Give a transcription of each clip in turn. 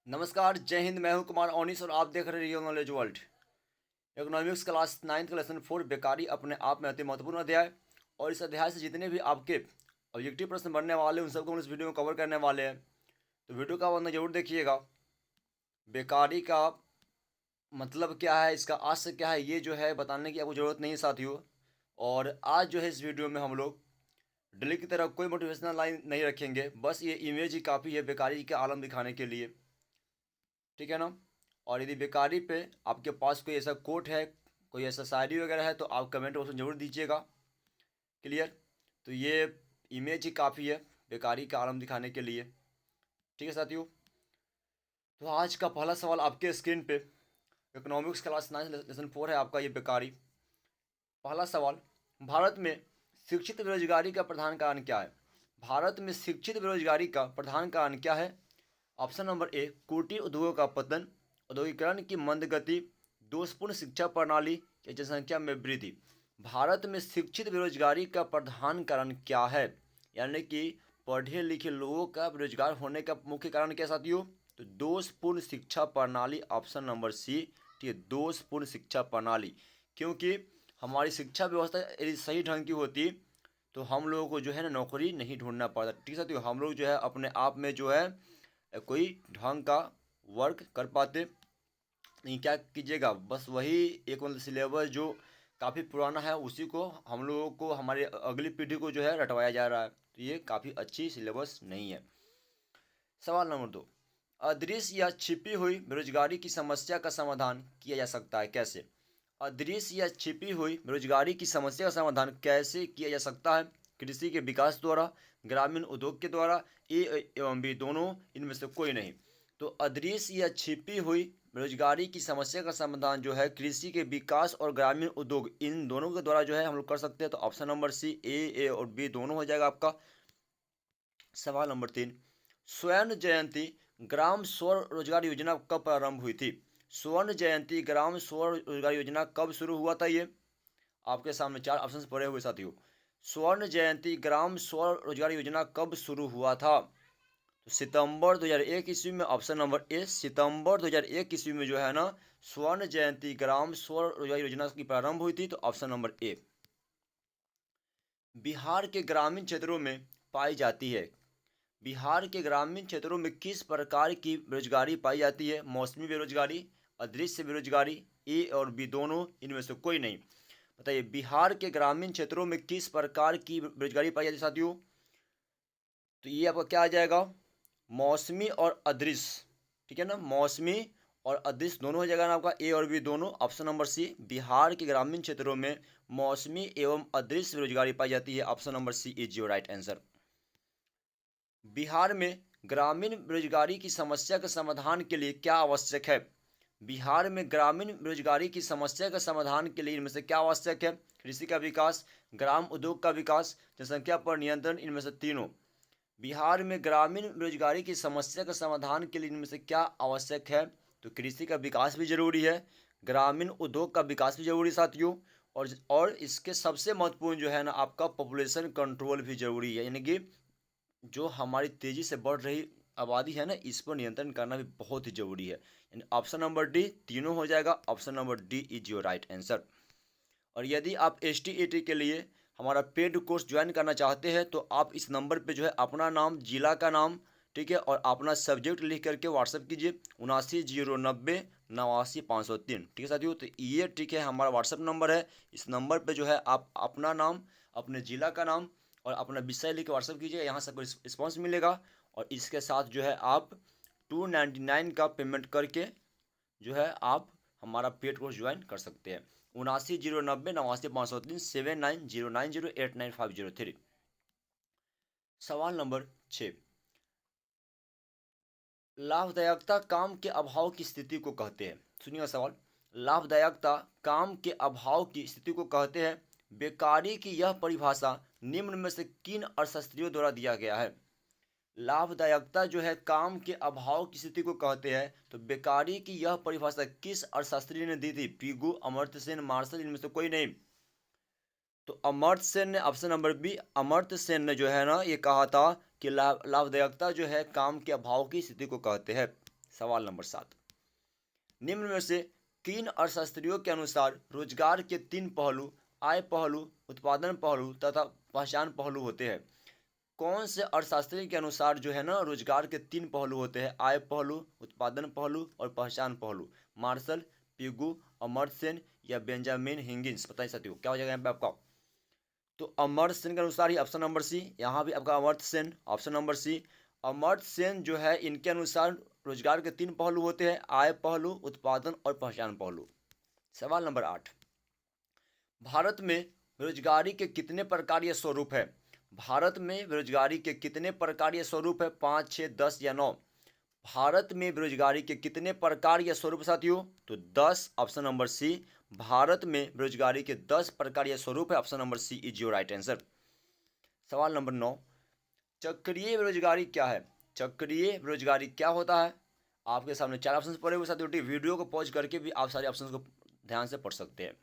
नमस्कार, जय हिंद। मैं हूं कुमार ओनिस और आप देख रहे हैं real knowledge world. Economics class 9th का लेसन 4 बेकारी अपने आप में अति महत्वपूर्ण अध्याय। और इस अध्याय से जितने भी आपके ऑब्जेक्टिव प्रश्न बनने वाले हैं उन सबको हम इस वीडियो में कवर करने वाले हैं। तो वीडियो का अंत जरूर देखिएगा। बेकारी का मतलब क्या है, इसका आशय क्या है, ये जो है बताने की आपको ज़रूरत नहीं है साथियों। और आज जो है इस वीडियो में हम लोग ड्रिल की तरह कोई मोटिवेशनल लाइन नहीं रखेंगे, बस ये इमेज ही काफ़ी है बेकारी के आलम दिखाने के लिए। ठीक है ना। और यदि बेकारी पे आपके पास कोई ऐसा कोट है, कोई ऐसा शायरी वगैरह है तो आप कमेंट बॉक्स में जरूर दीजिएगा। क्लियर। तो ये इमेज ही काफ़ी है बेकारी का आलम दिखाने के लिए। ठीक है साथियों। तो आज का पहला सवाल आपके स्क्रीन पे इकोनॉमिक्स क्लास 9 लेसन 4 है आपका ये बेकारी। पहला सवाल, भारत में शिक्षित बेरोजगारी का प्रधान कारण क्या है? भारत में शिक्षित बेरोजगारी का प्रधान कारण क्या है? ऑप्शन नंबर ए, कुटीर उद्योगों का पतन, औद्योगिकरण की मंद गति, दोषपूर्ण शिक्षा प्रणाली या जनसंख्या में वृद्धि। भारत में शिक्षित बेरोजगारी का प्रधान कारण क्या है? यानी कि पढ़े लिखे लोगों का बेरोजगार होने का मुख्य कारण क्या साथियों? तो दोषपूर्ण शिक्षा प्रणाली, ऑप्शन नंबर सी। ठीक है, दोषपूर्ण शिक्षा प्रणाली। क्योंकि हमारी शिक्षा व्यवस्था यदि सही ढंग की होती तो हम लोगों को जो है ना नौकरी नहीं ढूंढना पड़ता। ठीक है साथियों, हम लोग जो है अपने आप में जो है कोई ढंग का वर्क कर पाते नहीं। क्या कीजिएगा, बस वही एक मतलब सिलेबस जो काफ़ी पुराना है उसी को हम लोगों को, हमारे अगली पीढ़ी को जो है रटवाया जा रहा है। तो ये काफ़ी अच्छी सिलेबस नहीं है। सवाल नंबर 2, अदृश्य या छिपी हुई बेरोजगारी की समस्या का समाधान किया जा सकता है कैसे? अदृश्य या छिपी हुई बेरोजगारी की समस्या का समाधान कैसे किया जा सकता है? कृषि के विकास द्वारा, ग्रामीण उद्योग के द्वारा, ए एवं बी दोनों, इनमें से कोई नहीं। तो अदृश्य या छिपी हुई बेरोजगारी की समस्या का समाधान जो है कृषि के विकास और ग्रामीण उद्योग, इन दोनों के द्वारा जो है हम लोग कर सकते हैं। तो ऑप्शन नंबर सी, ए और बी दोनों हो जाएगा आपका। सवाल नंबर 3, स्वर्ण जयंती ग्राम स्व रोजगार योजना कब प्रारंभ हुई थी? स्वर्ण जयंती ग्राम स्व रोजगार योजना कब शुरू हुआ था? ये आपके सामने चार ऑप्शंस पड़े हुए साथियों। स्वर्ण जयंती ग्राम स्व रोजगार योजना कब शुरू हुआ था? तो सितंबर 2001 ईस्वी में, ऑप्शन नंबर ए, सितंबर 2001 ईस्वी में जो है ना स्वर्ण जयंती ग्राम स्व रोजगार योजना की प्रारंभ हुई थी। तो ऑप्शन नंबर ए। बिहार के ग्रामीण क्षेत्रों में पाई जाती है, बिहार के ग्रामीण क्षेत्रों में किस प्रकार की बेरोजगारी पाई जाती है? मौसमी बेरोजगारी, अदृश्य बेरोजगारी, ए और बी दोनों, इनमें से कोई नहीं। बताइए, बिहार के ग्रामीण क्षेत्रों में किस प्रकार की बेरोजगारी पाई जाती है साथियों? तो ये आपका क्या आ जाएगा? मौसमी और अदृश्य। ठीक है ना, मौसमी और अदृश्य दोनों हो जाएगा ना आपका, ए और बी दोनों। ऑप्शन नंबर सी, बिहार के ग्रामीण क्षेत्रों में मौसमी एवं अदृश्य बेरोजगारी पाई जाती है। Option number C is your right answer. Bihar में ग्रामीण बेरोजगारी की समस्या के समाधान के लिए क्या आवश्यक है? बिहार में ग्रामीण बेरोजगारी की समस्या के समाधान के लिए इनमें से क्या आवश्यक है? कृषि का विकास, ग्राम उद्योग का विकास, जनसंख्या पर नियंत्रण, इनमें से तीनों। बिहार में ग्रामीण बेरोजगारी की समस्या के समाधान के लिए इनमें से क्या आवश्यक है? तो कृषि का विकास भी जरूरी है, ग्रामीण उद्योग का विकास भी जरूरी साथियों, और इसके सबसे महत्वपूर्ण जो है ना आपका पॉपुलेशन कंट्रोल भी जरूरी है। यानी कि जो हमारी तेजी से बढ़ रही आबादी है ना, इस पर नियंत्रण करना भी बहुत ही जरूरी है। यानी ऑप्शन नंबर डी तीनों हो जाएगा। Option number D is your right answer. और यदि आप एस टी के लिए हमारा पेड कोर्स ज्वाइन करना चाहते हैं तो आप इस नंबर पे जो है अपना नाम, जिला का नाम, ठीक है, और अपना सब्जेक्ट लिख करके व्हाट्सअप कीजिए 790990 503। ठीक है साथियों, तो ये ठीक है हमारा व्हाट्सअप नंबर है। इस नंबर पे जो है आप अपना नाम, अपने जिला का नाम और अपना विषय लिख के व्हाट्सअप कीजिए, यहाँ से आपको रिस्पॉन्स मिलेगा। और इसके साथ जो है आप 299 का पेमेंट करके जो है आप हमारा पेड कोर्स ज्वाइन कर सकते हैं। 790990 503 7909089503। सवाल नंबर 6, लाभदायकता काम के अभाव की स्थिति को कहते हैं। सुनिएगा सवाल, लाभदायकता काम के अभाव की स्थिति को कहते हैं। बेकारी की यह परिभाषा निम्न में से किन अर्थशास्त्रियों द्वारा दिया गया है? लाभदायकता जो है काम के अभाव की स्थिति को कहते हैं। तो बेकारी की यह परिभाषा किस अर्थशास्त्री ने दी थी? पीगू, अमर्त्य सेन, मार्शल, इनमें से कोई नहीं। तो अमर्त्य सेन ने, option number B, Amartya Sen ने जो है ना ये कहा था कि लाभदायकता जो है काम के अभाव की स्थिति को कहते हैं। सवाल नंबर 7, निम्न में से किन अर्थशास्त्रियों के अनुसार रोजगार के 3 पहलू आय पहलू, उत्पादन पहलू तथा पहचान पहलू होते हैं? कौन से अर्थशास्त्री के अनुसार जो है ना रोजगार के 3 पहलू होते हैं, आय पहलू, उत्पादन पहलू और पहचान पहलू? मार्शल, पिगू, अमर्त्य सेन या बेंजामिन हिगिंस? बताइए साथियों क्या हो जाएगा यहाँ पे आपका? तो अमर्त्य सेन के अनुसार ही ऑप्शन नंबर सी, यहाँ भी आपका Amartya Sen option number C. Amartya Sen जो है इनके अनुसार रोजगार के 3 पहलू होते हैं, आय पहलू, उत्पादन और पहचान पहलू। सवाल नंबर 8, भारत में बेरोजगारी के कितने प्रकार या स्वरूप है? भारत में बेरोजगारी के कितने प्रकार या स्वरूप है? 5, 6, 10 या 9? भारत में बेरोजगारी के कितने प्रकार या स्वरूप साथियों? तो 10, ऑप्शन नंबर सी। भारत में बेरोजगारी के 10 प्रकार या स्वरूप है, option number C is your right answer. सवाल नंबर 9, चक्रीय बेरोजगारी क्या है? चक्रीय बेरोजगारी क्या होता है? आपके सामने 4 ऑप्शन पड़े हुए साथियों, वीडियो को पॉज करके भी आप सारे ऑप्शन को ध्यान से पढ़ सकते हैं।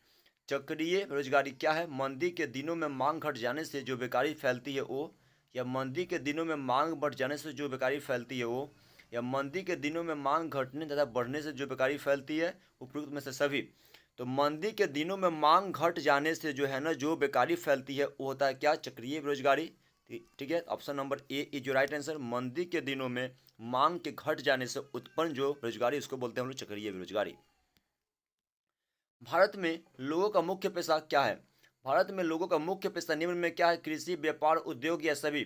चक्रीय बेरोजगारी क्या है? मंदी के दिनों में मांग घट जाने से जो बेकारी फैलती है वो, या मंदी के दिनों में मांग बढ़ जाने से जो बेकारी फैलती है वो, या मंदी के दिनों में मांग घटने तथा बढ़ने से जो बेकारी फैलती है, उपयुक्त में से सभी। तो मंदी के दिनों में मांग घट जाने से जो है ना जो बेकारी फैलती है वो होता है क्या? चक्रीय बेरोजगारी। ठीक है, ऑप्शन नंबर ए इज जो राइट आंसर। मंदी के दिनों में मांग के घट जाने से उत्पन्न जो बेरोजगारी उसको बोलते हैं हम लोग चक्रीय बेरोजगारी। भारत में लोगों का मुख्य पेशा क्या है? भारत में लोगों का मुख्य पेशा निम्न में क्या है? कृषि, व्यापार, उद्योग या सभी?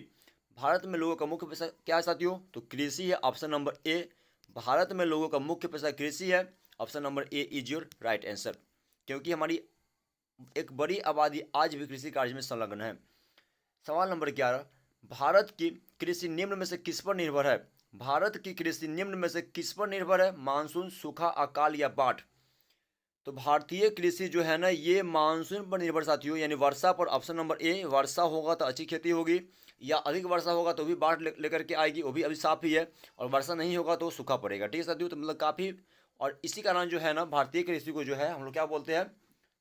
भारत में लोगों का मुख्य पेशा क्या है साथियों? तो कृषि है, ऑप्शन नंबर ए। भारत में लोगों का मुख्य पेशा कृषि है, option number A is your right answer. क्योंकि हमारी एक बड़ी आबादी आज भी कृषि कार्य में संलग्न है। सवाल नंबर 11, भारत की कृषि निम्न में से किस पर निर्भर है? भारत की कृषि निम्न में से किस पर निर्भर है? मानसून, सूखा, अकाल या बाढ़? तो भारतीय कृषि जो है ना ये मानसून पर निर्भर साथियों, यानी वर्षा पर। ऑप्शन नंबर ए, वर्षा होगा तो अच्छी खेती होगी, या अधिक वर्षा होगा तो भी बाढ़ लेकर के आएगी, वो भी अभी साफ ही है, और वर्षा नहीं होगा तो सूखा पड़ेगा। ठीक है साथियों, तो मतलब काफ़ी, और इसी कारण जो है ना भारतीय कृषि को जो है हम लोग क्या बोलते हैं?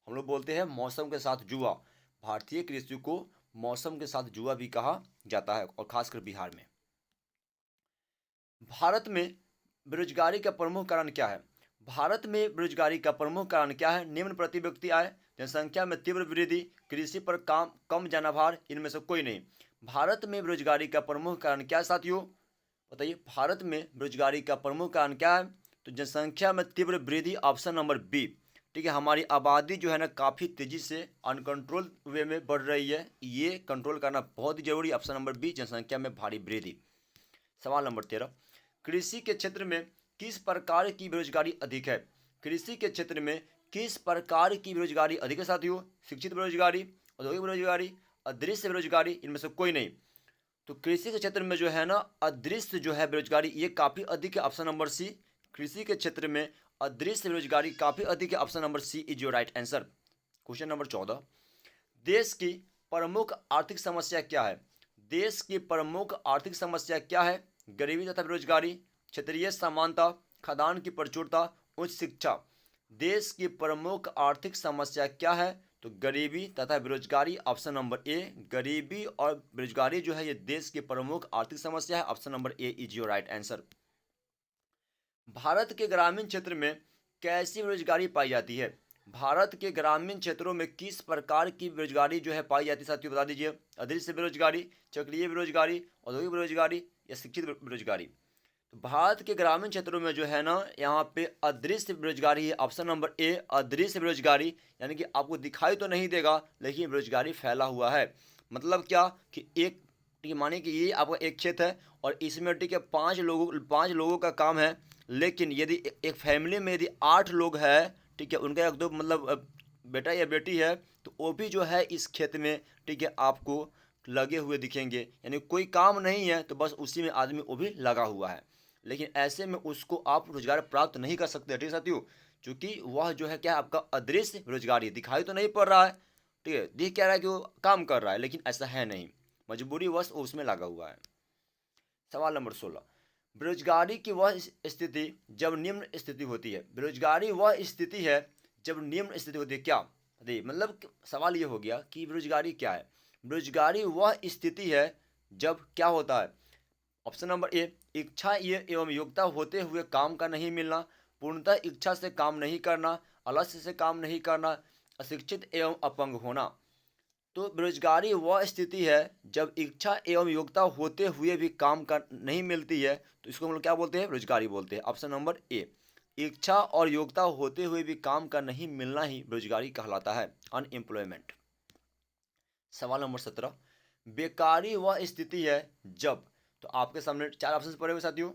हम लोग बोलते हैं मौसम के साथ जुआ। भारतीय कृषि को मौसम के साथ जुआ भी कहा जाता है, और खासकर बिहार में। भारत में बेरोजगारी का प्रमुख कारण क्या है? भारत में बेरोजगारी का प्रमुख कारण क्या है? निम्न प्रति व्यक्ति आय, जनसंख्या में तीव्र वृद्धि, कृषि पर कम जनाभार, इनमें से कोई नहीं। भारत में बेरोजगारी का प्रमुख कारण क्या है साथियों? बताइए, भारत में बेरोजगारी का प्रमुख कारण क्या है? तो जनसंख्या में तीव्र वृद्धि, ऑप्शन नंबर बी। ठीक है, हमारी आबादी जो है ना काफ़ी तेज़ी से अनकंट्रोल वे में बढ़ रही है, ये कंट्रोल करना बहुत ही जरूरी, ऑप्शन नंबर बी, जनसंख्या में भारी वृद्धि। सवाल नंबर 13, कृषि के क्षेत्र में किस प्रकार की बेरोजगारी अधिक है? कृषि के क्षेत्र में किस प्रकार की बेरोजगारी अधिक है साथियों? शिक्षित बेरोजगारी, औद्योगिक बेरोजगारी, अदृश्य बेरोजगारी, इनमें से कोई नहीं। तो कृषि के क्षेत्र में जो है ना अदृश्य जो है बेरोजगारी ये काफ़ी अधिक है, ऑप्शन नंबर सी। कृषि के क्षेत्र में अदृश्य बेरोजगारी काफ़ी अधिक है, option number C is your right answer. Question number 14, देश की प्रमुख आर्थिक समस्या क्या है? देश की प्रमुख आर्थिक समस्या क्या है? गरीबी तथा बेरोजगारी, क्षेत्रीय समानता, खदान की प्रचुरता, उच्च शिक्षा। देश की प्रमुख आर्थिक समस्या क्या है? तो गरीबी तथा बेरोजगारी, ऑप्शन नंबर ए। गरीबी और बेरोजगारी जो है ये देश की प्रमुख आर्थिक समस्या है, option number A is your right answer. Bharat के ग्रामीण क्षेत्र में कैसी बेरोजगारी पाई जाती है? भारत के ग्रामीण क्षेत्रों में किस प्रकार की बेरोजगारी जो है पाई जाती है साथियों, बता दीजिए। अदृश्य बेरोजगारी, चक्रीय बेरोजगारी, औद्योगिक बेरोजगारी या शिक्षित बेरोजगारी? तो भारत के ग्रामीण क्षेत्रों में जो है ना यहाँ पे अदृश्य बेरोजगारी है, ऑप्शन नंबर ए अदृश्य बेरोजगारी। यानी कि आपको दिखाई तो नहीं देगा लेकिन बेरोजगारी फैला हुआ है। मतलब क्या कि एक, ठीक है, मानिए कि ये आपका एक खेत है और इसमें ठीक है 5 लोगों का काम है, लेकिन यदि एक फैमिली में यदि 8 लोग हैं, ठीक है, उनका एक दो मतलब बेटा या बेटी है, तो वो भी जो है इस खेत में ठीक है आपको लगे हुए दिखेंगे। यानी कोई काम नहीं है तो बस उसी में आदमी वो भी लगा हुआ है, लेकिन ऐसे में उसको आप रोजगार प्राप्त नहीं कर सकते। ठीक है साथियों, क्योंकि वह जो है क्या आपका अदृश्य रोजगारी, दिखाई तो नहीं पड़ रहा है, ठीक है, दिख क्या रहा है कि वो काम कर रहा है, लेकिन ऐसा है नहीं, मजबूरी वश वो उसमें लगा हुआ है। सवाल नंबर 16, बेरोजगारी की वह स्थिति जब निम्न स्थिति होती है। बेरोजगारी वह स्थिति है जब निम्न स्थिति होती है, क्या मतलब सवाल ये हो गया कि बेरोजगारी क्या है? बेरोजगारी वह स्थिति है जब क्या होता है? ऑप्शन नंबर ए, इच्छा ये एवं योग्यता होते हुए काम का नहीं मिलना, पूर्णतः इच्छा से काम नहीं करना, आलस्य से काम नहीं करना, अशिक्षित एवं अपंग होना। तो बेरोजगारी वह स्थिति है जब इच्छा एवं योग्यता होते हुए भी काम का नहीं मिलती है, तो इसको हम लोग क्या बोलते हैं, बेरोजगारी बोलते हैं। ऑप्शन नंबर ए, इच्छा और योग्यता होते हुए भी काम का नहीं मिलना ही बेरोजगारी कहलाता है, अनएम्प्लॉयमेंट। सवाल नंबर 17, बेकारी वह स्थिति है जब, तो आपके सामने चार ऑप्शन पड़े हुए साथियों,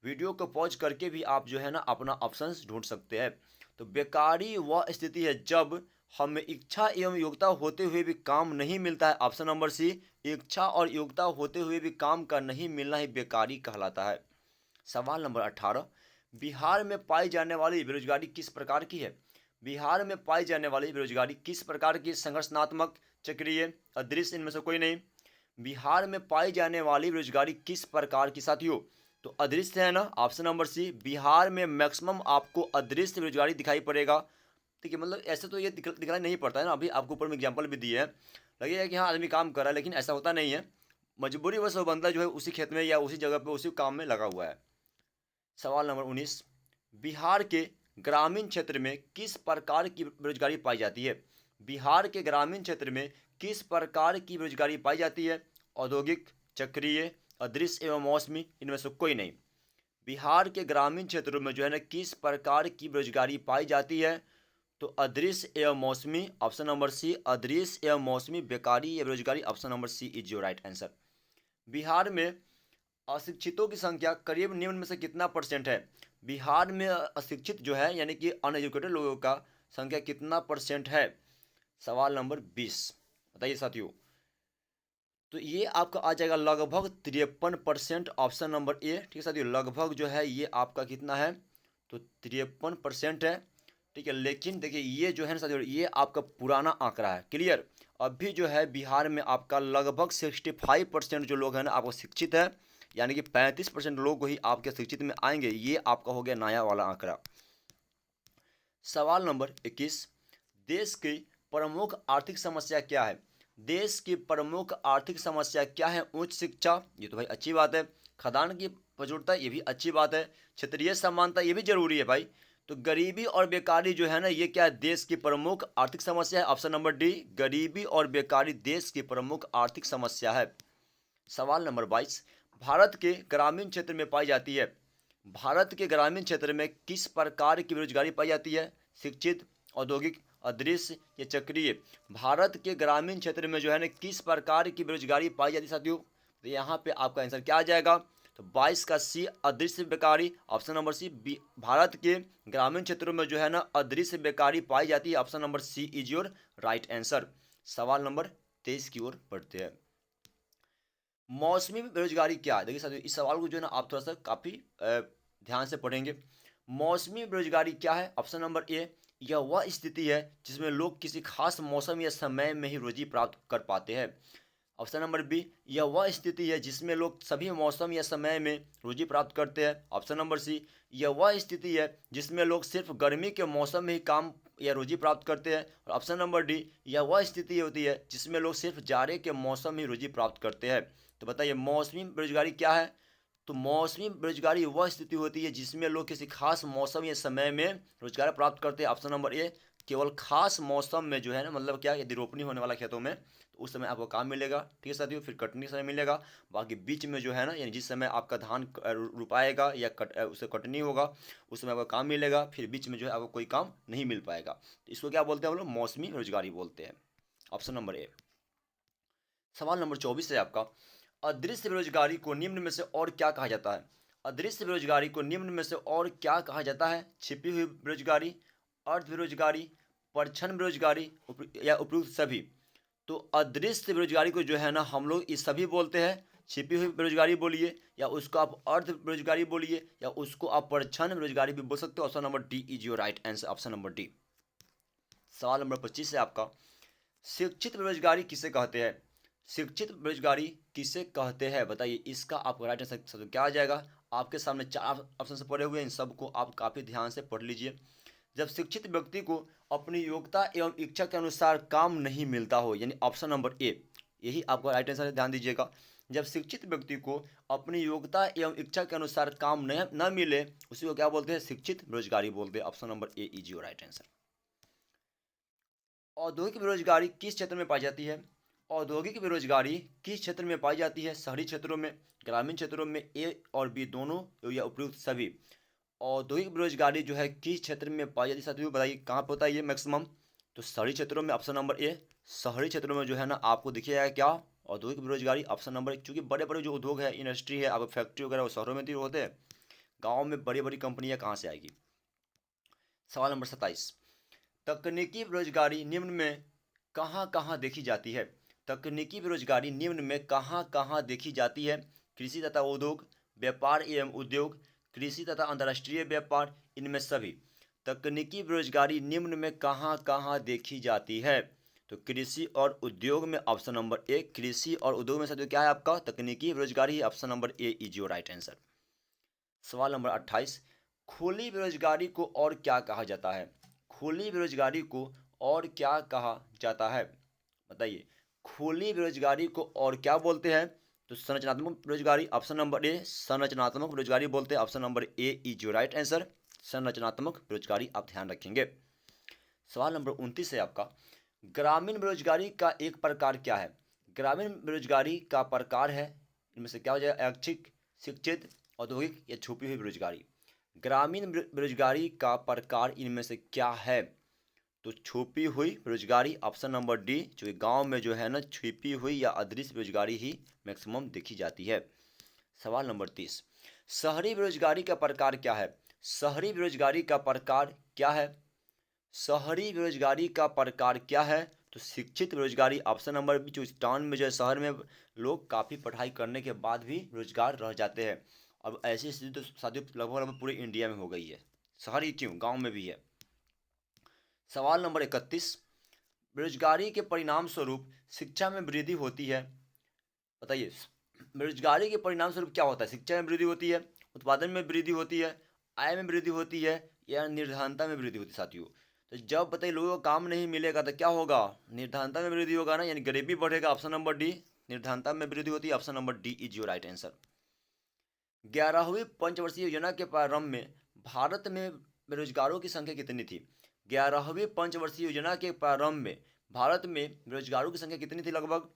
वीडियो को पॉज करके भी आप जो है ना अपना ऑप्शंस ढूंढ सकते हैं। तो बेकारी वह स्थिति है जब हमें इच्छा एवं योग्यता होते हुए भी काम नहीं मिलता है। ऑप्शन नंबर सी, इच्छा और योग्यता होते हुए भी काम का नहीं मिलना ही बेकारी कहलाता है। सवाल नंबर 18, बिहार में पाई जाने वाली बेरोजगारी किस प्रकार की है। बिहार में पाई जाने वाली बेरोजगारी किस प्रकार की, संघर्षात्मक, चक्रीय, अदृश्य, इनमें से कोई नहीं। बिहार में पाई जाने वाली बेरोजगारी किस प्रकार की साथियों, तो अदृश्य है ना, ऑप्शन नंबर सी, बिहार में मैक्सिमम आपको अदृश्य बेरोजगारी दिखाई पड़ेगा। ठीक है, मतलब ऐसे तो ये दिखाई नहीं पड़ता है ना, अभी आपको ऊपर में एग्जाम्पल भी दिए हैं, लगेगा कि हाँ आदमी काम कर रहा है, लेकिन ऐसा होता नहीं है, मजबूरी वश वो बंदा जो है उसी खेत में या उसी जगह पे उसी काम में लगा हुआ है। सवाल नंबर 19, बिहार के ग्रामीण क्षेत्र में किस प्रकार की बेरोजगारी पाई जाती है। बिहार के ग्रामीण क्षेत्र में किस प्रकार की बेरोजगारी पाई जाती है, औद्योगिक, चक्रीय, अदृश्य एवं मौसमी, इनमें से कोई नहीं। बिहार के ग्रामीण क्षेत्रों में जो है ना किस प्रकार की बेरोजगारी पाई जाती है, तो अदृश्य एवं मौसमी, ऑप्शन नंबर सी, अदृश्य एवं मौसमी बेकारी या बेरोजगारी, option number C is your right answer. Bihar में अशिक्षितों की संख्या करीब निम्न में से कितना परसेंट है। बिहार में अशिक्षित जो है यानी कि अनएजुकेटेड लोगों का संख्या कितना परसेंट है। सवाल नंबर 20, बताइए साथियों। तो ये आपका आ जाएगा लगभग 53%, ऑप्शन नंबर ए। ठीक है साथियों, लगभग जो है ये आपका कितना है, तो 53% है। ठीक है, लेकिन देखिए ये जो है ना साथियों, ये आपका पुराना आंकड़ा है, क्लियर। अभी जो है बिहार में आपका लगभग 65% जो लोग हैं ना आपको शिक्षित है, यानी कि 35% लोग ही आपके शिक्षित में आएंगे, ये आपका हो गया नया वाला आंकड़ा। सवाल नंबर 21, देश की प्रमुख आर्थिक समस्या क्या है। देश की प्रमुख आर्थिक समस्या क्या है, उच्च शिक्षा, ये तो भाई अच्छी बात है, खदान की प्रचुरता, ये भी अच्छी बात है, क्षेत्रीय समानता, ये भी जरूरी है भाई। तो गरीबी और बेकारी जो है ना, ये क्या है, देश की प्रमुख आर्थिक समस्या है, ऑप्शन नंबर डी, गरीबी और बेकारी देश की प्रमुख आर्थिक समस्या है। सवाल नंबर 22, भारत के ग्रामीण क्षेत्र में पाई जाती है। भारत के ग्रामीण क्षेत्र में किस प्रकार की बेरोजगारी पाई जाती है, शिक्षित, औद्योगिक, अदृश्य या चक्रीय। भारत के ग्रामीण क्षेत्र में जो है ना किस प्रकार की बेरोजगारी पाई जाती है साथियों, तो यहाँ पे आपका आंसर क्या आ जाएगा, तो 22 का सी, अदृश्य बेकारी, ऑप्शन नंबर सी। भारत के ग्रामीण क्षेत्रों में जो है ना अदृश्य बेकारी पाई जाती है, option number C is your right answer. सवाल नंबर 23 की ओर बढ़ते हैं। मौसमी बेरोजगारी क्या है, देखिए साथियों इस सवाल को जो है ना आप थोड़ा सा काफ़ी ध्यान से पढ़ेंगे। मौसमी बेरोजगारी क्या है, ऑप्शन नंबर ए, यह वह स्थिति है जिसमें लोग किसी खास मौसम या समय में ही रोजी प्राप्त कर पाते हैं। ऑप्शन नंबर बी, यह वह स्थिति है जिसमें लोग सभी मौसम या समय में रोजी प्राप्त करते हैं। ऑप्शन नंबर सी, यह वह स्थिति है जिसमें लोग सिर्फ गर्मी के मौसम में ही काम या रोजी प्राप्त करते हैं। और ऑप्शन नंबर डी, यह वह स्थिति होती है जिसमें लोग सिर्फ जाड़े के मौसम में रोजी प्राप्त करते हैं। तो बताइए मौसमी बेरोजगारी क्या है, तो मौसमी बेरोजगारी वह स्थिति होती है जिसमें लोग किसी खास मौसम या समय में रोजगार प्राप्त करते हैं। ऑप्शन नंबर ए, केवल खास मौसम में जो है ना, मतलब क्या, यदि रोपनी होने वाला खेतों में तो उस समय आपको काम मिलेगा, ठीक है साथियों, फिर कटनी समय मिलेगा। बाकी बीच में जो है ना, यानी जिस समय आपका धान रुपाएगा या उसे कटनी होगा उस समय आपको काम मिलेगा, फिर बीच में जो है आपको कोई काम नहीं मिल पाएगा। तो इसको क्या बोलते हैं हम लोग, मौसमी बेरोजगारी बोलते हैं, ऑप्शन नंबर ए। सवाल नंबर 24 है आपका, अदृश्य बेरोजगारी को निम्न में से और क्या कहा जाता है। अदृश्य बेरोजगारी को निम्न में से और क्या कहा जाता है, छिपी हुई बेरोजगारी, अर्ध बेरोजगारी, परछन बेरोजगारी या उपयुक्त सभी। तो अदृश्य बेरोजगारी को जो है ना हम लोग इस सभी बोलते हैं, छिपी हुई बेरोजगारी बोलिए या उसको आप अर्ध बेरोजगारी बोलिए या उसको आप परछन बेरोजगारी भी बोल सकते हो। Option number D is your right answer, option number D. सवाल नंबर 25 है आपका, शिक्षित बेरोजगारी किसे कहते हैं। शिक्षित बेरोजगारी किसे कहते हैं, बताइए इसका आपको राइट आंसर क्या आ जाएगा। आपके सामने चार ऑप्शन से पढ़े हुए हैं, इन सबको आप काफ़ी ध्यान से पढ़ लीजिए। जब शिक्षित व्यक्ति को अपनी योग्यता एवं इच्छा के अनुसार काम नहीं मिलता हो, यानी ऑप्शन नंबर ए, यही आपका राइट आंसर है, ध्यान दीजिएगा। जब शिक्षित व्यक्ति को अपनी योग्यता एवं इच्छा के अनुसार काम न मिले उसी को क्या बोलते हैं, शिक्षित बेरोजगारी बोलते हैं। Option number A is your right answer. औद्योगिक बेरोजगारी किस क्षेत्र में पाई जाती है? औद्योगिक बेरोजगारी किस क्षेत्र में पाई जाती है? शहरी क्षेत्रों में, ग्रामीण क्षेत्रों में, ए और बी दोनों या उपयुक्त सभी? औद्योगिक बेरोजगारी जो है किस क्षेत्र में पाई जाती है साथियों, बताइए कहाँ पर होता है ये मैक्सिमम? तो शहरी क्षेत्रों में, ऑप्शन नंबर ए। शहरी क्षेत्रों में जो है ना आपको दिखेगा क्या, औद्योगिक बेरोजगारी, ऑप्शन नंबर, क्योंकि बड़े बड़े जो उद्योग है, इंडस्ट्री है, आपको फैक्ट्री वगैरह वो शहरों में तो होते हैं, गाँव में बड़ी बड़ी कंपनियाँ कहाँ से आएगी? सवाल नंबर 27, तकनीकी बेरोजगारी निम्न में कहाँ कहाँ देखी जाती है? तकनीकी बेरोजगारी निम्न में कहाँ कहाँ देखी जाती है? कृषि तथा उद्योग, व्यापार एवं उद्योग, कृषि तथा अंतर्राष्ट्रीय व्यापार, इनमें सभी। तकनीकी बेरोजगारी निम्न में कहाँ कहाँ देखी जाती है? तो कृषि और उद्योग में, ऑप्शन नंबर ए। कृषि और उद्योग में साथियों क्या है आपका, तकनीकी बेरोजगारी, option number A is your right answer. सवाल नंबर 28, खुली बेरोजगारी को और क्या कहा जाता है? खुली बेरोजगारी को और क्या कहा जाता है, बताइए। खुली बेरोजगारी को और क्या बोलते हैं? तो संरचनात्मक बेरोजगारी, ऑप्शन नंबर ए। संरचनात्मक बेरोजगारी बोलते हैं, option number A is your right answer. संरचनात्मक बेरोजगारी आप ध्यान रखेंगे। सवाल नंबर 29 है आपका, ग्रामीण बेरोजगारी का एक प्रकार क्या है? ग्रामीण बेरोजगारी का प्रकार है, इनमें से क्या हो जाएगा, ऐच्छिक, शिक्षित, औद्योगिक या छुपी हुई बेरोजगारी? ग्रामीण बेरोजगारी का प्रकार इनमें से क्या है? तो छुपी हुई बेरोजगारी, ऑप्शन नंबर डी, जो गांव में जो है ना छुपी हुई या अदृश्य बेरोजगारी ही मैक्सिमम देखी जाती है। सवाल नंबर 30, शहरी बेरोजगारी का प्रकार क्या है? शहरी बेरोजगारी का प्रकार क्या है? शहरी बेरोजगारी का प्रकार क्या है? तो शिक्षित बेरोजगारी, ऑप्शन नंबर बी, जो टाउन में जो है, शहर में लोग काफ़ी पढ़ाई करने के बाद भी बेरोजगार रह जाते हैं। अब ऐसी स्थिति तो साथियों लगभग लगभग पूरे इंडिया में हो गई है, शहर ही क्यों, गांव में भी है। सवाल नंबर 31, बेरोजगारी के परिणाम स्वरूप शिक्षा में वृद्धि होती है, बताइए। बेरोजगारी के परिणाम स्वरूप क्या होता है? शिक्षा में वृद्धि होती है, उत्पादन में वृद्धि होती है, आय में वृद्धि होती है, या निर्धनता में वृद्धि होती है साथियों? तो जब बताइए लोगों को काम नहीं मिलेगा तो क्या होगा, निर्धनता में वृद्धि होगा ना, यानी गरीबी बढ़ेगा, ऑप्शन नंबर डी। निर्धनता में वृद्धि होती है, option number D is your right answer. 11वीं पंचवर्षीय योजना के प्रारंभ में भारत में बेरोजगारों की संख्या कितनी थी? 11वीं पंचवर्षीय योजना के प्रारंभ में भारत में बेरोजगारों की संख्या कितनी थी लगभग?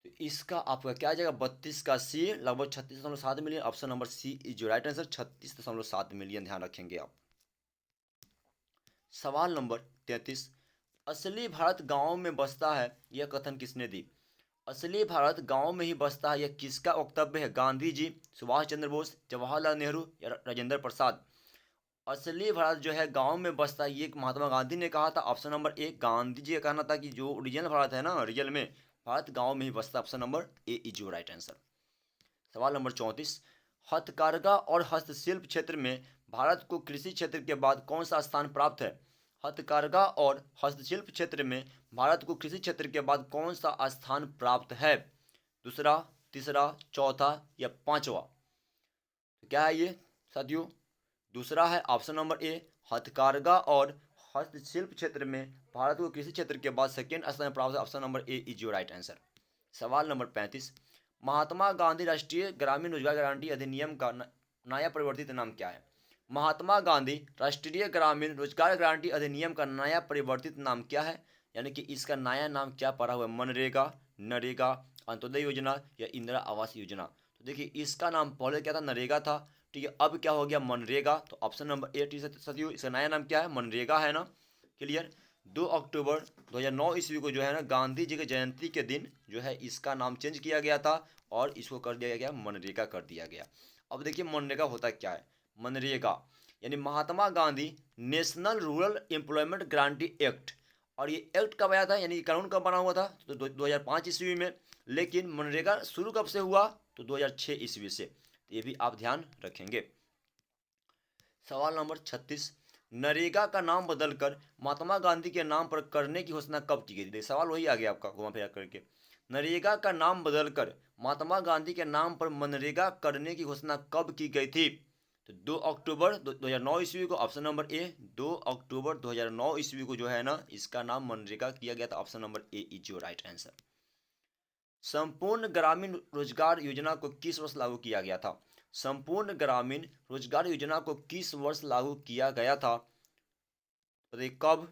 तो इसका आपका क्या आ जाएगा, 32 का सी, लगभग 36.7 million, option number C is your right answer. 36.7 million, ध्यान रखेंगे आप। सवाल नंबर 33, असली भारत गांव में बसता है, यह कथन किसने दी? असली भारत गांव में ही बसता है, यह किसका वक्तव्य है? गांधी जी, सुभाष चंद्र बोस, जवाहरलाल नेहरू या राजेंद्र प्रसाद? असली भारत जो है गांव में बसता है, ये महात्मा गांधी ने कहा था, option number A. Gandhi ji का कहना था कि जो ओरिजिनल भारत है ना, रियल में भारत गांव में ही बसता है, option number A is your right answer. सवाल नंबर 34, हथकरघा और हस्तशिल्प क्षेत्र में भारत को कृषि क्षेत्र के बाद कौन सा स्थान प्राप्त है? हथकरघा और हस्तशिल्प क्षेत्र में भारत को कृषि क्षेत्र के बाद कौन सा स्थान प्राप्त है? दूसरा, तीसरा, चौथा या पांचवा? तो क्या है ये साथियों? दूसरा है ऑप्शन नंबर ए, हथकरघा और हस्तशिल्प क्षेत्र में भारत को कृषि क्षेत्र के बाद सेकेंड स्थान प्राप्त है, option number A is your right answer. सवाल नंबर 35, महात्मा गांधी राष्ट्रीय ग्रामीण रोजगार गारंटी अधिनियम का नया परिवर्तित नाम क्या है? महात्मा गांधी राष्ट्रीय ग्रामीण रोजगार गारंटी अधिनियम का नया परिवर्तित नाम क्या है, यानी कि इसका नया नाम क्या पड़ा हुआ है? मनरेगा, नरेगा, अंत्योदय योजना या इंदिरा आवास योजना? तो देखिए इसका नाम पहले क्या था, नरेगा था, ठीक है, अब क्या हो गया, मनरेगा। तो ऑप्शन नंबर ए सदियों इसका नया नाम क्या है, मनरेगा है ना, क्लियर। 2 अक्टूबर 2009 ईस्वी को जो है ना गांधी जी की जयंती के दिन जो है इसका नाम चेंज किया गया था और इसको कर दिया गया, मनरेगा कर दिया गया। अब देखिए मनरेगा होता क्या है, मनरेगा यानी Mahatma Gandhi national rural employment guarantee act. और ये एक्ट कब आया था, यानी कानून कब बना हुआ था? तो 2005 ईस्वी में। लेकिन मनरेगा शुरू कब से हुआ? तो 2006 ईस्वी से। तो ये भी आप ध्यान रखेंगे। सवाल नंबर 36, नरेगा का नाम बदलकर महात्मा गांधी के नाम पर करने की घोषणा कब की गई थी? सवाल वही आ गया आपका घुमा फिरा करके। नरेगा का नाम बदलकर महात्मा गांधी के नाम पर मनरेगा करने की घोषणा कब की गई थी? तो 2 अक्टूबर 2009 ईस्वी को, ऑप्शन नंबर ए। 2 अक्टूबर 2009 ईस्वी को जो है ना इसका नाम मनरेगा किया गया था, option number A is your right answer. संपूर्ण ग्रामीण रोजगार योजना को किस वर्ष लागू किया गया था? संपूर्ण ग्रामीण रोजगार योजना को किस वर्ष लागू किया गया था? बताइए कब?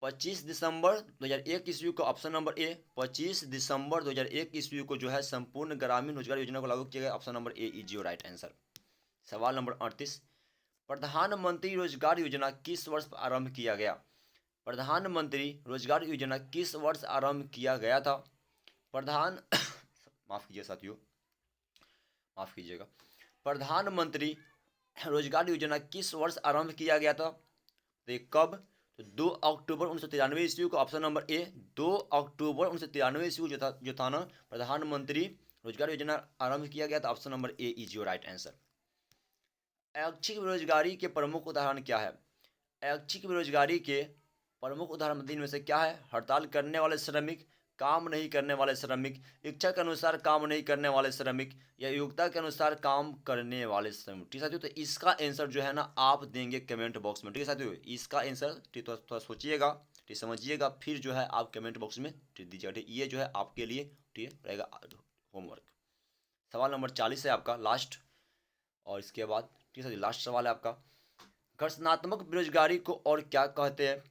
25 दिसंबर 2001 ईस्वी को, ऑप्शन नंबर ए 25 दिसंबर 2001 ईस्वी को जो है संपूर्ण ग्रामीण रोजगार योजना को लागू किया गया। Option number A is your right answer. सवाल नंबर 38, प्रधानमंत्री रोजगार योजना किस वर्ष आरंभ किया गया? प्रधानमंत्री रोजगार योजना किस वर्ष आरंभ किया गया था? माफ कीजिए साथियों, माफ कीजिएगा। प्रधानमंत्री रोजगार योजना किस वर्ष आरंभ किया गया था? तो कब? तो 2 अक्टूबर 1993 ईस्वी को। ऑप्शन नंबर ए 2 अक्टूबर 1993 ईस्वी जो था ना, प्रधानमंत्री रोजगार योजना आरंभ किया गया था। Option number A is your right answer. ऐच्छिक बेरोजगारी के प्रमुख उदाहरण क्या है? ऐच्छिक बेरोजगारी के प्रमुख उदाहरण इनमें से क्या है? हड़ताल करने वाले श्रमिक, काम नहीं करने वाले श्रमिक, इच्छा के अनुसार काम नहीं करने वाले श्रमिक, या योग्यता के अनुसार काम करने वाले श्रमिक। ठीक है साथियों, तो इसका आंसर जो है ना आप देंगे कमेंट बॉक्स में। ठीक है साथियों, इसका आंसर ठीक थोड़ा सोचिएगा, ठीक समझिएगा, फिर जो है आप कमेंट बॉक्स में ठीक दीजिएगा। ठीक, ये जो है आपके लिए ठीक रहेगा होमवर्क। सवाल नंबर 40 है आपका लास्ट, और इसके बाद ठीक है लास्ट सवाल है आपका, घर्षणात्मक बेरोजगारी को और क्या कहते हैं?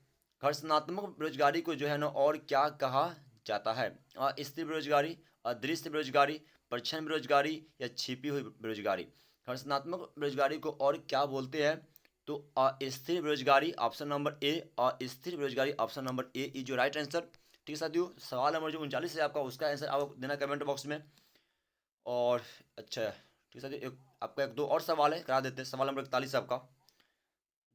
घर्षणात्मक बेरोजगारी को जो है ना और क्या कहा जाता है? अस्थिर बेरोजगारी, अदृश्य बेरोजगारी, परछन बेरोजगारी, या छिपी हुई बेरोजगारी। घर्षणात्मक बेरोजगारी को और क्या बोलते हैं? तो अस्थिर बेरोजगारी। ऑप्शन नंबर ए अस्थिर बेरोजगारी। ऑप्शन नंबर ए इज जो राइट आंसर। ठीक है साथियों, सवाल नंबर जो 39 है आपका, उसका आंसर आप देना कमेंट बॉक्स में। और अच्छा ठीक है साथियों, आपका एक दो और सवाल है, करा देते हैं। सवाल नंबर 41 आपका,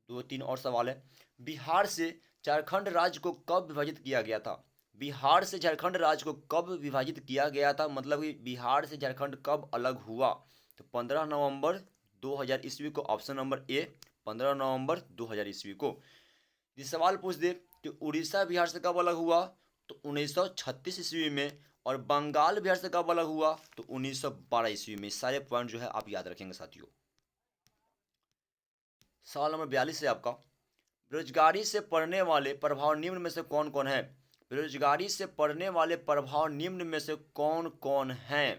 2-3 और सवाल है। बिहार से झारखंड राज्य को कब विभाजित किया गया था? बिहार से झारखंड राज्य को कब विभाजित किया गया था, मतलब कि बिहार से झारखंड कब अलग हुआ? तो 15 नवंबर 2000 ईस्वी को। ऑप्शन नंबर ए 15 नवंबर 2000 ईस्वी को। ये सवाल पूछ दे कि उड़ीसा बिहार से कब अलग हुआ? तो 1936 ईस्वी में। और बंगाल बिहार से कब अलग हुआ? तो 1912 ईस्वी में। सारे पॉइंट जो है आप याद रखेंगे साथियों। सवाल नंबर 42 है आपका, बेरोजगारी से पड़ने वाले प्रभाव निम्न में से कौन कौन है? बेरोजगारी से पड़ने वाले प्रभाव निम्न में से कौन कौन हैं?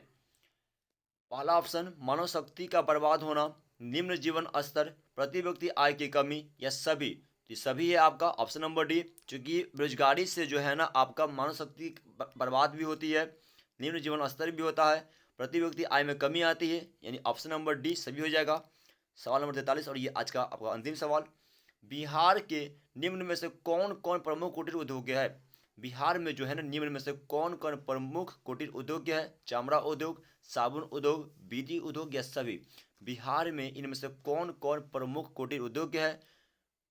पहला ऑप्शन, मानव शक्ति का बर्बाद होना, निम्न जीवन स्तर, प्रति व्यक्ति आय की कमी, या सभी। तो सभी है आपका ऑप्शन नंबर डी, क्योंकि बेरोजगारी से जो है ना आपका मानव शक्ति बर्बाद भी होती है, निम्न जीवन स्तर भी होता है, प्रति व्यक्ति आय में कमी आती है, यानी ऑप्शन नंबर डी सभी हो जाएगा। सवाल नंबर 43, और ये आज का आपका अंतिम सवाल, बिहार के निम्न में से कौन कौन प्रमुख कुटीर उद्योग है? बिहार में जो है ना निम्न में से कौन कौन प्रमुख कुटीर उद्योग है? चमड़ा उद्योग, साबुन उद्योग, बीड़ी उद्योग, या सभी। बिहार में इनमें से कौन कौन प्रमुख कुटीर उद्योग है?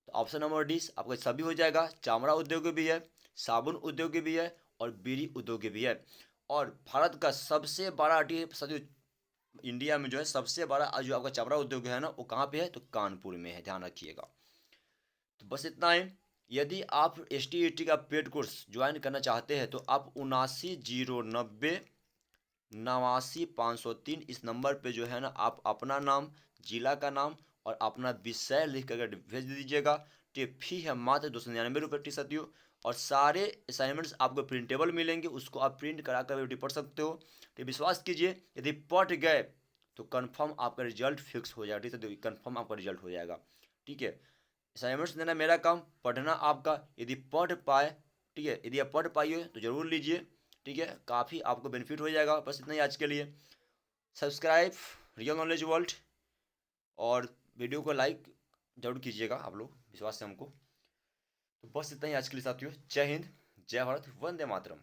तो ऑप्शन नंबर डी आपका सभी हो जाएगा। चमड़ा उद्योग भी है, साबुन उद्योग भी है, और बीड़ी उद्योग भी है। और भारत का सबसे बड़ा इंडिया में जो है सबसे बड़ा जो आपका चमड़ा उद्योग है ना, वो कहाँ पे है? तो कानपुर में है, ध्यान रखिएगा। तो बस इतना ही। यदि आप ST/AT का पेड कोर्स ज्वाइन करना चाहते हैं तो आप 7909 89 503 इस नंबर पे जो है ना आप अपना नाम, जिला का नाम और अपना विषय लिख कर भेज दीजिएगा। तो फी है मात्र 299 रुपये टी साथियों। और सारे असाइनमेंट्स आपको प्रिंटेबल मिलेंगे, उसको आप प्रिंट करा कर भी पढ़ सकते हो। तो विश्वास कीजिए, यदि पढ़ गए तो कन्फर्म आपका रिजल्ट फिक्स हो जाएगा। ठीक है, कन्फर्म आपका रिजल्ट हो जाएगा। ठीक है, असाइनमेंट्स देना मेरा काम, पढ़ना आपका। यदि पढ़ पाए, ठीक है, यदि आप पढ़ पाइए तो ज़रूर लीजिए। ठीक है, काफ़ी आपको बेनिफिट हो जाएगा। बस इतना ही आज के लिए। सब्सक्राइब रियल नॉलेज वर्ल्ड, और वीडियो को लाइक जरूर कीजिएगा आप लोग, विश्वास है हमको। तो बस इतना ही आज के लिए साथियों। जय हिंद, जय भारत, वंदे मातरम।